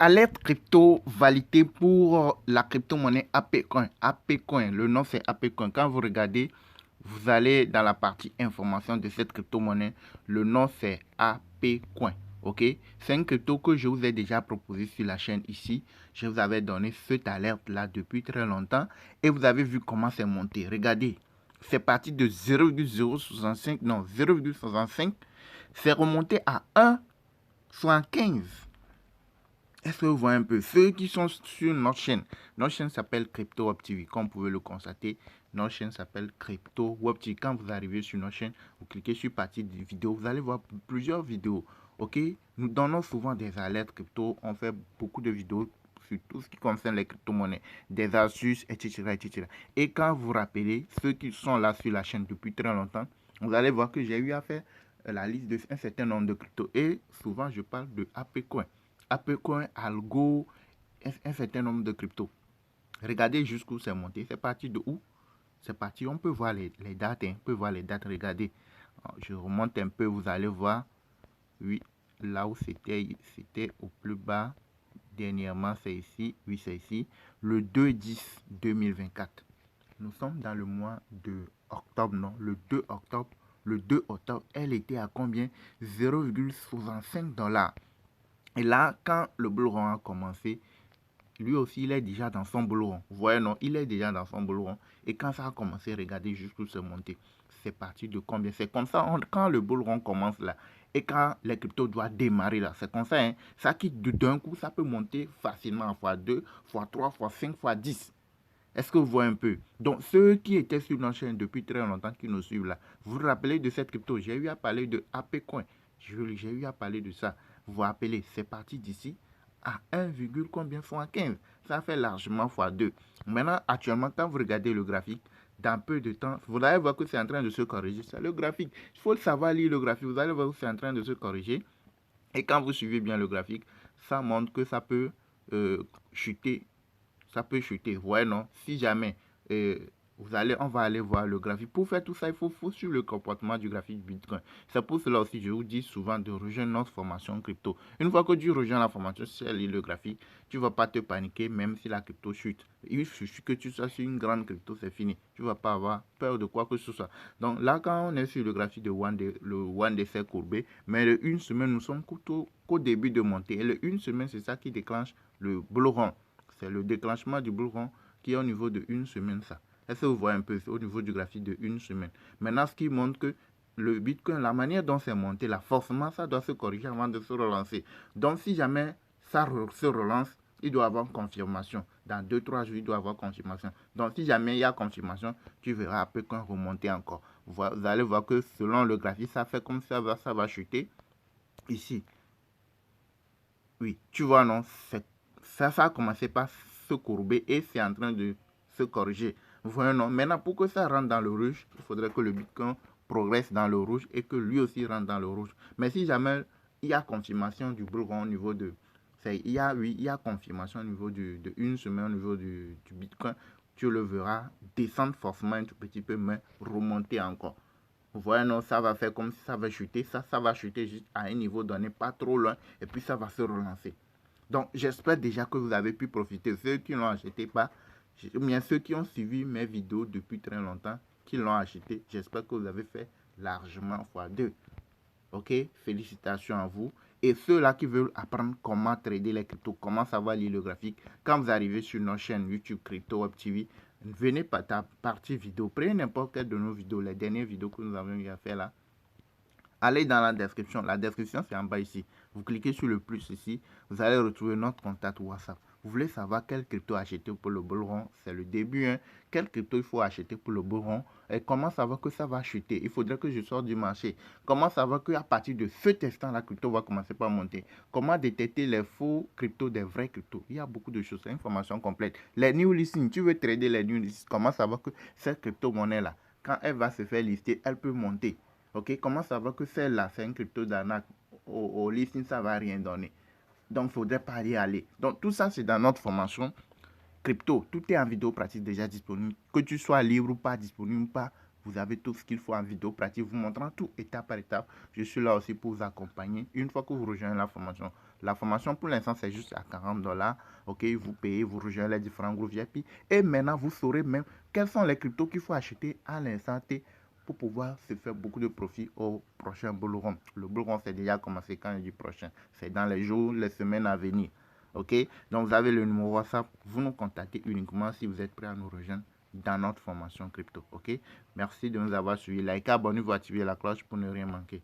Alerte crypto validée pour la crypto-monnaie APCoin. APCoin, le nom c'est APCoin. Quand vous regardez, vous allez dans la partie information de cette crypto-monnaie. Le nom c'est APCoin. Ok, c'est une crypto que je vous ai déjà proposé sur la chaîne ici. Je vous avais donné cette alerte là depuis très longtemps et vous avez vu comment c'est monté. Regardez, c'est parti de 0,065, non 0,65, c'est remonté à 1,75. Est-ce que vous voyez un peu ceux qui sont sur notre chaîne s'appelle Crypto Web TV, comme vous pouvez le constater. Notre chaîne s'appelle Crypto Web TV. Quand vous arrivez sur notre chaîne, vous cliquez sur partie de vidéos, vous allez voir plusieurs vidéos. Ok, nous donnons souvent des alertes crypto. On fait beaucoup de vidéos sur tout ce qui concerne les crypto-monnaies, des astuces, etc., etc. Et quand vous vous rappelez, ceux qui sont là sur la chaîne depuis très longtemps, vous allez voir que j'ai eu à faire la liste d'un certain nombre de cryptos. Et souvent, je parle de APCoin. APCoin, Algo, un certain nombre de cryptos. Regardez jusqu'où c'est monté. C'est parti de où? C'est parti. On peut voir les dates. On peut voir les dates. Regardez. Je remonte un peu. Vous allez voir. Oui, là où c'était au plus bas. Dernièrement, c'est ici. Oui, c'est ici. Le 2/10/2024. Nous sommes dans le mois de octobre, non? Le 2 octobre. Le 2 octobre, elle était à combien? 0,65 $. Et là, quand le bull run a commencé, lui aussi, il est déjà dans son bull run. Vous voyez, non, il est déjà dans son bull run. Et quand ça a commencé, regardez jusqu'où c'est monté. C'est parti de combien? C'est comme ça, quand le bull run commence là, et quand les cryptos doivent démarrer là, c'est comme ça, hein, ça quitte d'un coup, ça peut monter facilement à x2, x3, x5, x10. Est-ce que vous voyez un peu? Donc, ceux qui étaient sur notre chaîne depuis très longtemps, qui nous suivent là, vous vous rappelez de cette crypto? J'ai eu à parler de APCoin. J'ai eu à parler de ça. Vous vous rappelez, c'est parti d'ici à 1, combien fois 15. Ça fait largement fois 2. Maintenant, actuellement, quand vous regardez le graphique, dans peu de temps, vous allez voir que c'est en train de se corriger. C'est le graphique. Il faut le savoir lire le graphique. Vous allez voir que c'est en train de se corriger. Et quand vous suivez bien le graphique, ça montre que ça peut chuter. Ça peut chuter. Ouais, non. Si jamais on va aller voir le graphique. Pour faire tout ça, il faut suivre le comportement du graphique Bitcoin. C'est pour cela aussi, je vous dis souvent de rejoindre notre formation crypto. Une fois que tu rejoins la formation, si elle lit le graphique, tu ne vas pas te paniquer, même si la crypto chute. Il suffit que tu sois sur une grande crypto, c'est fini. Tu ne vas pas avoir peur de quoi que ce soit. Donc là, quand on est sur le graphique de le One Day s'est courbé, mais le une semaine, nous sommes qu'au début de montée. Et le une semaine, c'est ça qui déclenche le bull run. C'est le déclenchement du bull run qui est au niveau de une semaine, ça. Est-ce que vous voyez un peu au niveau du graphique de une semaine? Maintenant, ce qui montre que le Bitcoin, la manière dont c'est monté, là, forcément, ça doit se corriger avant de se relancer. Donc, si jamais ça se relance, il doit avoir confirmation. Dans 2-3 jours, il doit avoir confirmation. Donc, si jamais il y a confirmation, tu verras un peu qu'on remonter encore. Vous allez voir que selon le graphique, ça fait comme ça va chuter. Ici. Oui, tu vois, non, ça a commencé par se courber et c'est en train de se corriger. Vous voyez, non, maintenant, pour que ça rentre dans le rouge, il faudrait que le Bitcoin progresse dans le rouge et que lui aussi rentre dans le rouge. Mais si jamais il y a confirmation du bull run au niveau de... Il y a confirmation au niveau de une semaine au niveau du Bitcoin, tu le verras descendre forcément un tout petit peu, mais remonter encore. Vous voyez, non, ça va faire comme si ça va chuter. Ça va chuter juste à un niveau donné, pas trop loin. Et puis, ça va se relancer. Donc, j'espère déjà que vous avez pu profiter. Ceux qui l'ont acheté pas, bien ceux qui ont suivi mes vidéos depuis très longtemps, qui l'ont acheté, j'espère que vous avez fait largement x2. Ok, félicitations à vous. Et ceux-là qui veulent apprendre comment trader les cryptos, comment savoir lire le graphique, quand vous arrivez sur notre chaîne YouTube Crypto Web TV, venez par ta partie vidéo, prenez n'importe quelle de nos vidéos, les dernières vidéos que nous avons eu à faire là. Allez dans la description. La description, c'est en bas ici. Vous cliquez sur le plus ici. Vous allez retrouver notre contact WhatsApp. Vous voulez savoir quel crypto acheter pour le bull run? C'est le début. Hein. Quel crypto il faut acheter pour le bull run? Et comment savoir que ça va chuter? Il faudrait que je sorte du marché. Comment savoir qu'à partir de cet instant, la crypto va commencer par monter? Comment détecter les faux cryptos des vrais cryptos? Il y a beaucoup de choses. C'est une information complète. Les new listings. Tu veux trader les new listings. Comment savoir que cette crypto-monnaie-là, quand elle va se faire lister, elle peut monter? Ok, comment savoir que celle-là, c'est un crypto d'arnaque? Au listing, ça ne va rien donner. Donc, il ne faudrait pas y aller. Donc, tout ça, c'est dans notre formation crypto. Tout est en vidéo pratique déjà disponible. Que tu sois libre ou pas, disponible ou pas, Vous avez tout ce qu'il faut en vidéo pratique, vous montrant tout étape par étape. Je suis là aussi pour vous accompagner. Une fois que vous rejoignez la formation pour l'instant c'est juste à $40. Ok, vous payez, vous rejoignez les différents groupes VIP. Et maintenant, vous saurez même quels sont les cryptos qu'il faut acheter à l'instant T pour pouvoir se faire beaucoup de profit au prochain bull run. Le bull run c'est déjà commencé quand je dis prochain. C'est dans les jours, les semaines à venir. Ok, donc vous avez le numéro WhatsApp. Vous nous contactez uniquement si vous êtes prêt à nous rejoindre dans notre formation crypto. Ok, merci de nous avoir suivis. Likez, abonnez-vous, activez la cloche pour ne rien manquer.